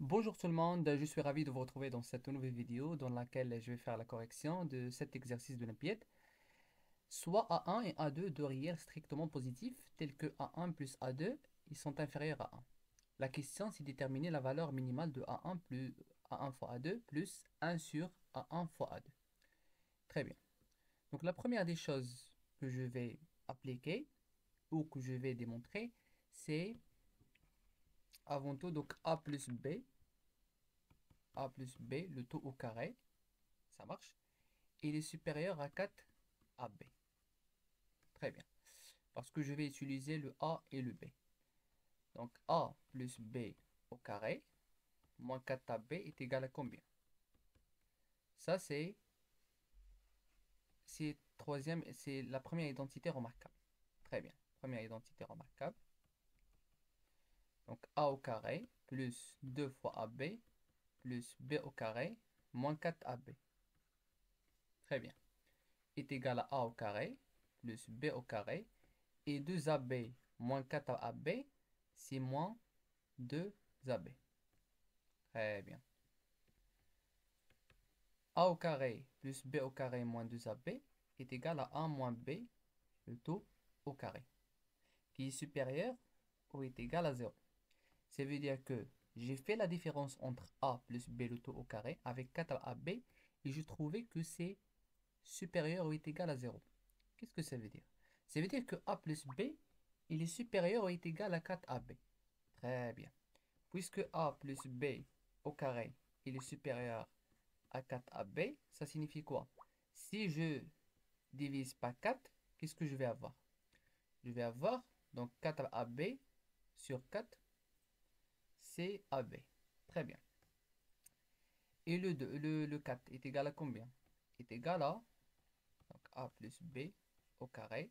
Bonjour tout le monde, je suis ravi de vous retrouver dans cette nouvelle vidéo dans laquelle je vais faire la correction de cet exercice de l'Olympiade. Soit A1 et A2 deux réels strictement positifs tels que A1 plus A2 ils sont inférieurs à 1. La question c'est de déterminer la valeur minimale de A1 plus A1 fois A2 plus 1 sur A1 fois A2. Très bien. Donc la première des choses que je vais appliquer ou que je vais démontrer, c'est avant tout donc A plus B, le tout au carré, ça marche. Il est supérieur à 4AB. Très bien. Parce que je vais utiliser le A et le B. Donc A plus B au carré moins 4AB est égal à combien? Ça, c'est la première identité remarquable. Très bien. Première identité remarquable. Donc A au carré plus 2 fois AB plus B au carré moins 4AB. Très bien. Est égal à A au carré plus B au carré. Et 2AB moins 4AB, c'est moins 2AB. Très bien. A au carré plus B au carré moins 2AB est égal à 1 moins B, le tout au carré, qui est supérieur ou est égal à 0. Ça veut dire que j'ai fait la différence entre A plus B, le tout au carré, avec 4AB, et je trouvais que c'est supérieur ou est égal à 0. Qu'est-ce que ça veut dire? Ça veut dire que A plus B, il est supérieur ou est égal à 4AB. Très bien. Puisque A plus B au carré, il est supérieur à 4AB, ça signifie quoi? Si je divise par 4, qu'est-ce que je vais avoir? Je vais avoir donc 4AB sur 4, c'est AB. Très bien. Et le 4 est égal à combien? Est égal à donc A plus B au carré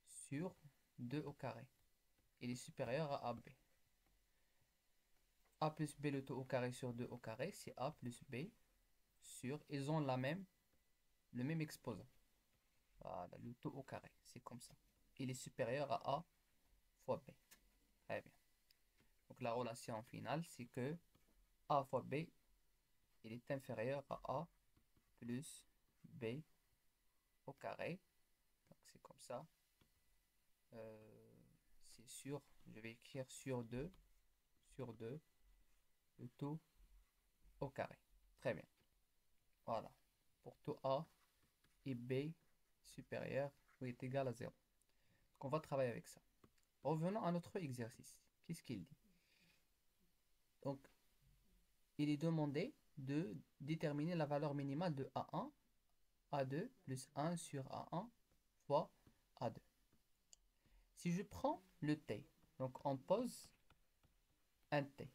sur 2 au carré. Il est supérieur à AB. A plus B le tout au carré sur 2 au carré, c'est A plus B sur, ils ont le même exposant. Voilà, le tout au carré, c'est comme ça. Il est supérieur à A fois B. Très bien. Donc la relation finale, c'est que A fois B, il est inférieur à A plus B au carré. Donc c'est comme ça. C'est sûr, je vais écrire sur 2 le tout au carré. Très bien. Voilà. Pour tout A et B supérieur ou est égal à 0. Donc on va travailler avec ça. Revenons à notre exercice. Qu'est-ce qu'il dit? Donc il est demandé de déterminer la valeur minimale de A1, A2 plus 1 sur A1 fois A2. Si je prends le T, donc on pose un T,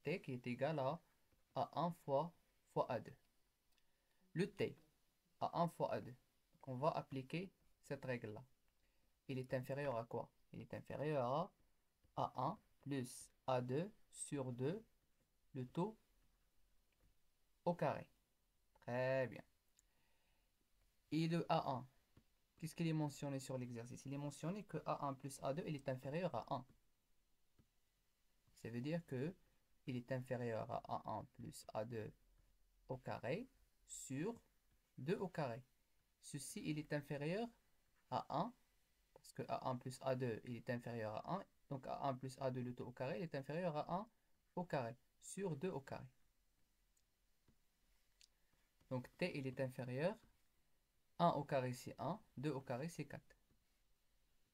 T qui est égal à A1 fois A2. Le T, A1 fois A2. Donc on va appliquer cette règle-là. Il est inférieur à quoi? Il est inférieur à A1 plus A2 sur 2, le tout au carré. Très bien. Et le A1, qu'est-ce qu'il est mentionné sur l'exercice? Il est mentionné que A1 plus A2, il est inférieur à 1. Ça veut dire que il est inférieur à A1 plus A2 au carré sur 2 au carré. Ceci, il est inférieur à 1, parce que A1 plus A2, il est inférieur à 1. Donc A1 plus A2, le tout au carré, il est inférieur à 1 au carré, sur 2 au carré. Donc T, il est inférieur. 1 au carré, c'est 1. 2 au carré, c'est 4.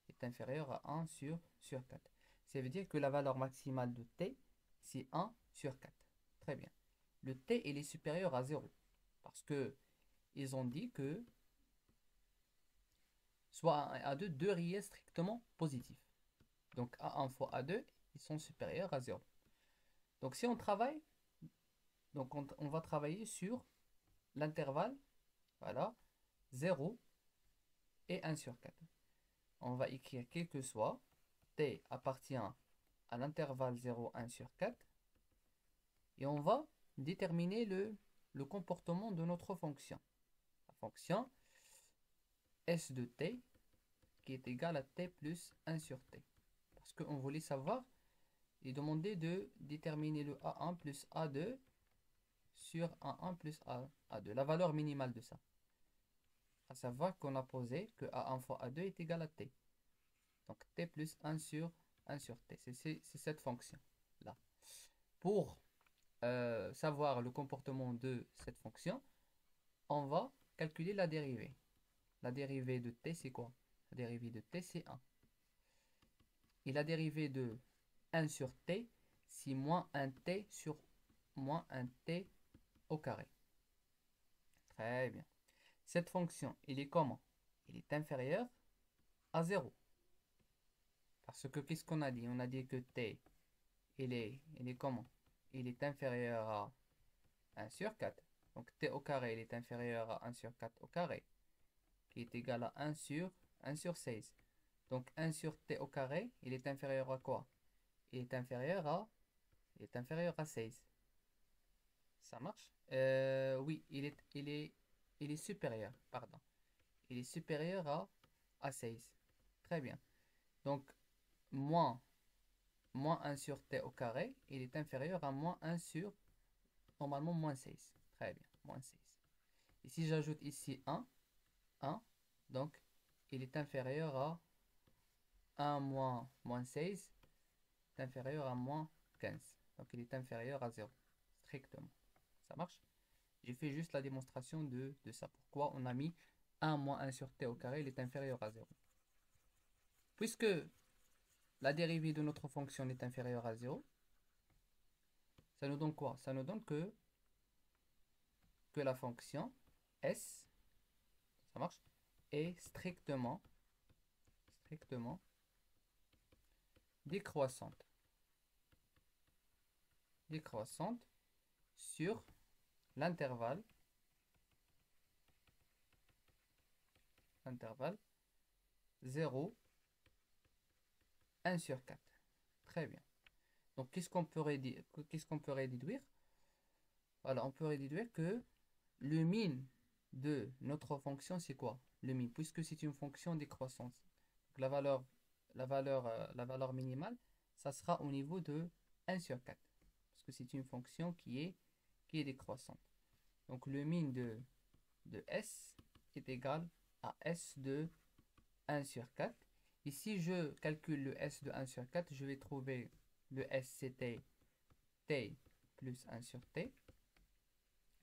Il est inférieur à 1 sur 4. Ça veut dire que la valeur maximale de T, c'est 1 sur 4. Très bien. Le T, il est supérieur à 0. Parce que ils ont dit que soit A1 et A2, deux réels strictement positifs. Donc A1 fois A2, ils sont supérieurs à 0. Donc si on travaille, donc on va travailler sur l'intervalle, voilà, 0 et 1 sur 4. On va écrire quel que soit, T appartient à l'intervalle 0, 1 sur 4, et on va déterminer le comportement de notre fonction. La fonction S de T qui est égale à T plus 1 sur T. Parce qu'on voulait savoir il est demandé de déterminer le A1 plus A2 sur A1 plus A2, la valeur minimale de ça. À savoir qu'on a posé que A1 fois A2 est égal à T. Donc T plus 1 sur T. C'est cette fonction-là. Pour savoir le comportement de cette fonction, on va calculer la dérivée. La dérivée de T, c'est quoi? La dérivée de T, c'est 1. Et la dérivée de 1 sur T, c'est moins 1T sur moins 1T au carré. Très bien. Cette fonction, il est comment? Il est inférieur à 0. Parce que qu'est-ce qu'on a dit? On a dit que T, il est comment? Il est inférieur à 1 sur 4. Donc T au carré, il est inférieur à 1 sur 4 au carré, qui est égal à 1 sur 16. Donc 1 sur T au carré, il est inférieur à quoi? Il est inférieur à 16. Ça marche? Oui, il est supérieur, pardon. Il est supérieur à 16. Très bien. Donc, moins 1 sur T au carré, il est inférieur à moins 1 sur, normalement, moins 16. Très bien, moins 16. Et si j'ajoute ici 1, donc il est inférieur à 1 moins 16, est inférieur à moins 15. Donc, il est inférieur à 0, strictement. Ça marche? J'ai fait juste la démonstration de ça. Pourquoi on a mis 1 moins 1 sur T au carré, il est inférieur à 0. Puisque la dérivée de notre fonction est inférieure à 0, ça nous donne quoi? Ça nous donne que la fonction S, ça marche, est strictement décroissante. Décroissante sur l'intervalle 0, 1 sur 4. Très bien. Donc, qu'est-ce qu'on peut déduire? Voilà, on peut déduire que le min de notre fonction, c'est quoi? Le min, puisque c'est une fonction décroissante. Donc, la valeur minimale, ça sera au niveau de 1 sur 4. Parce que c'est une fonction qui est décroissante. Donc, le min de S est égal à S de 1 sur 4. Et si je calcule le S de 1 sur 4, je vais trouver le S, c'était T plus 1 sur T.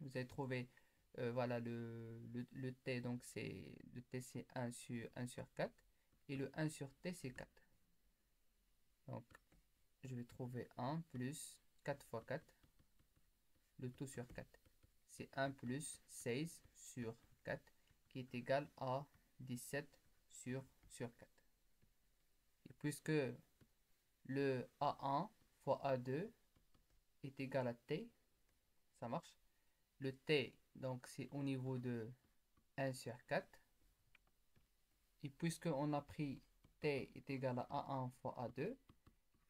Vous allez trouver voilà, le T, donc le T c'est 1 sur 4. Et le 1 sur T c'est 4. Donc, je vais trouver 1 plus 4 fois 4. Le tout sur 4. C'est 1 plus 16 sur 4 qui est égal à 17 sur 4. Et puisque le A1 fois A2 est égal à T, ça marche. Le T, donc c'est au niveau de 1 sur 4. Et puisqu'on a pris T est égal à A1 fois A2 est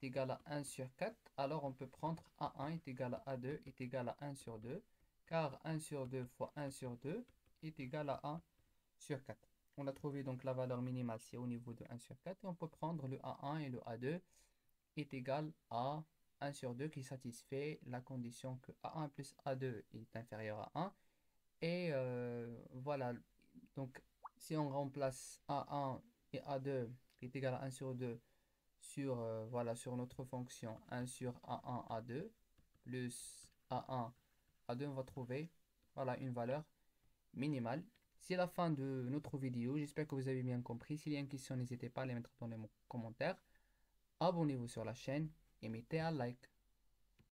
égal à 1 sur 4, alors on peut prendre A1 est égal à A2 est égal à 1 sur 2, car 1 sur 2 fois 1 sur 2 est égal à 1 sur 4. On a trouvé donc la valeur minimale, c'est au niveau de 1 sur 4, et on peut prendre le A1 et le A2 est égal à 1 sur 2 qui satisfait la condition que A1 plus A2 est inférieur à 1. Et voilà, donc si on remplace A1 et A2 qui est égal à 1 sur 2 sur, voilà, sur notre fonction 1 sur A1, A2 plus A1, A2, on va trouver voilà, une valeur minimale. C'est la fin de notre vidéo. J'espère que vous avez bien compris. S'il y a une question, n'hésitez pas à les mettre dans les commentaires. Abonnez-vous sur la chaîne et mettez un like.